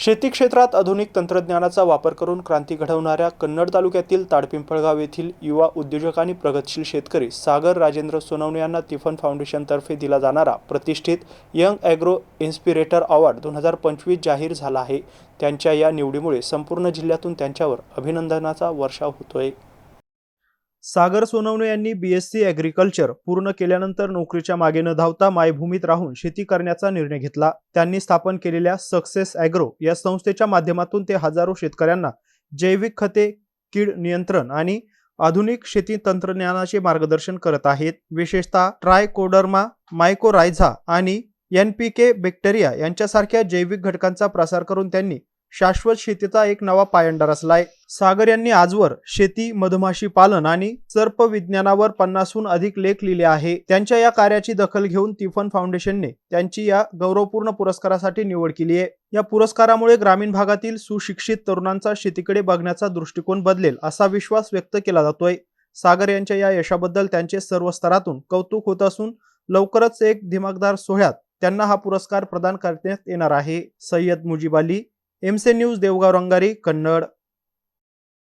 शेती क्षेत्रात आधुनिक तंत्रज्ञानाचा वापर करून क्रांती घडवणाऱ्या कन्नड तालुक्यातील ताडपिंपळगाव येथील युवा उद्योजक आणि प्रगतशील शेतकरी सागर राजेंद्र सोनवणे यांना तिफन फाउंडेशनतर्फे दिला जाणारा प्रतिष्ठित यंग ॲग्रो इन्स्पिरेटर अवॉर्ड 2025 जाहीर झाला आहे। त्यांच्या या निवडीमुळे संपूर्ण जिल्ह्यातून त्यांच्यावर अभिनंदनाचा वर्षाव होतोय। सागर सोनवणे यांनी BSc ॲग्रिकल्चर पूर्ण केल्यानंतर नोकरीच्या मागे न धावता मायभूमीत राहून शेती करण्याचा निर्णय घेतला। त्यांनी स्थापन केलेल्या सक्सेस ॲग्रो या संस्थेच्या माध्यमातून ते हजारो शेतकऱ्यांना जैविक खते, कीड नियंत्रण आणि आधुनिक शेती तंत्रज्ञानाचे मार्गदर्शन करत आहेत। विशेषतः ट्रायकोडर्मा, मायकोरायझा आणि NPK बॅक्टेरिया यांच्यासारख्या जैविक घटकांचा प्रसार करून त्यांनी शाश्वत शेतीचा एक नवा पायंडा रचलाय। सागर यांनी आजवर शेती, मधमाशी पालन आणि सर्प विज्ञानावर 50हून अधिक लेख लिहिले आहे। त्यांच्या या कार्याची दखल घेऊन तिफन फाउंडेशनने त्यांची या गौरवपूर्ण पुरस्कारासाठी निवड केली आहे। या पुरस्कारामुळे ग्रामीण भागातील सुशिक्षित तरुणांचा शेतीकडे बघण्याचा दृष्टिकोन बदलेल असा विश्वास व्यक्त केला जातोय। सागर यांच्या या यशाबद्दल त्यांचे सर्व स्तरातून कौतुक होत असून लवकरच एक दिमागदार सोहळ्यात त्यांना हा पुरस्कार प्रदान करण्यात येणार आहे। Syed Mujeeb Ali, MC news, Devgaon Rangari, Kannada.